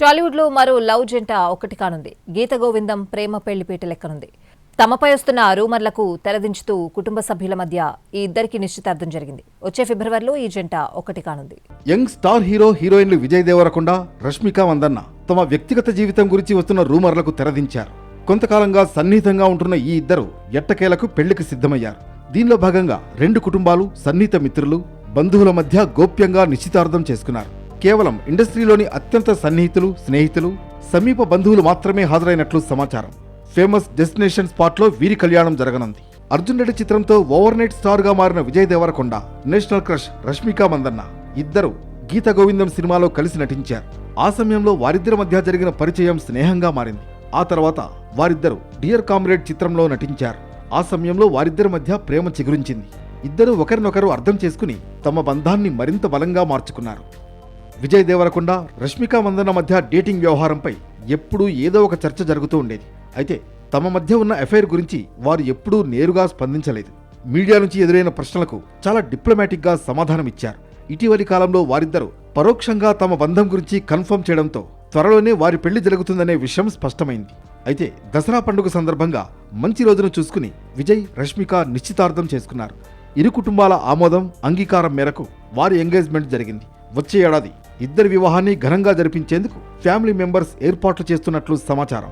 టాలీవుడ్లో మరో లవ్ జంట ఒకటి కానుంది. గీత గోవిందం ప్రేమ పెళ్లిపీట లెక్కనుంది. తమపై వస్తున్న రూమర్లకు తెరదించుతూ కుటుంబ సభ్యుల మధ్య ఈ ఇద్దరికి నిశ్చితార్థం జరిగింది. వచ్చే ఫిబ్రవరిలో ఈ జంట ఒకటి కానుంది. యంగ్ స్టార్ హీరోయిన్లు విజయ్ దేవరకొండ, రష్మిక మందన్న తమ వ్యక్తిగత జీవితం గురించి వస్తున్న రూమర్లకు తెరదించారు. కొంతకాలంగా సన్నిహితంగా ఉంటున్న ఈ ఇద్దరు ఎట్టకేలకు పెళ్లికి సిద్ధమయ్యారు. దీనిలో భాగంగా రెండు కుటుంబాలు, సన్నిహిత మిత్రులు, బంధువుల మధ్య గోప్యంగా నిశ్చితార్థం చేసుకున్నారు. కేవలం ఇండస్ట్రీలోని అత్యంత సన్నిహితులు, స్నేహితులు, సమీప బంధువులు మాత్రమే హాజరైనట్లు సమాచారం. ఫేమస్ డెస్టినేషన్ స్పాట్లో వీరి కళ్యాణం జరగనుంది. అర్జున్ రెడ్డి చిత్రంతో ఓవర్ నైట్ స్టార్ గా మారిన విజయ్ దేవరకొండ, నేషనల్ క్రష్ రష్మిక మందన్న ఇద్దరు గీత గోవిందం సినిమాలో కలిసి నటించారు. ఆ సమయంలో వారిద్దరి మధ్య జరిగిన పరిచయం స్నేహంగా మారింది. ఆ తర్వాత వారిద్దరు డియర్ కామ్రేడ్ చిత్రంలో నటించారు. ఆ సమయంలో వారిద్దరి మధ్య ప్రేమ చిగురించింది. ఇద్దరు ఒకరినొకరు అర్థం చేసుకుని తమ బంధాన్ని మరింత బలంగా మార్చుకున్నారు. విజయ్ దేవరకొండ, రష్మిక మందన్న మధ్య డేటింగ్ వ్యవహారంపై ఎప్పుడూ ఏదో ఒక చర్చ జరుగుతూ ఉండేది. అయితే తమ మధ్య ఉన్న అఫైర్ గురించి వారు ఎప్పుడూ నేరుగా స్పందించలేదు. మీడియా నుంచి ఎదురైన ప్రశ్నలకు చాలా డిప్లొమాటిక్ గా సమాధానమిచ్చారు. ఇటీవలి కాలంలో వారిద్దరూ పరోక్షంగా తమ బంధం గురించి కన్ఫర్మ్ చేయడంతో త్వరలోనే వారి పెళ్లి జరుగుతుందనే విషయం స్పష్టమైంది. అయితే దసరా పండుగ సందర్భంగా మంచి రోజును చూసుకుని విజయ్, రష్మిక నిశ్చితార్థం చేసుకున్నారు. ఇరు కుటుంబాల ఆమోదం, అంగీకారం మేరకు వారి ఎంగేజ్మెంట్ జరిగింది. వచ్చే ఏడాది ఇద్దరి వివాహాన్ని ఘనంగా జరిపించేందుకు ఫ్యామిలీ మెంబర్స్ ఏర్పాట్లు చేస్తున్నట్లు సమాచారం.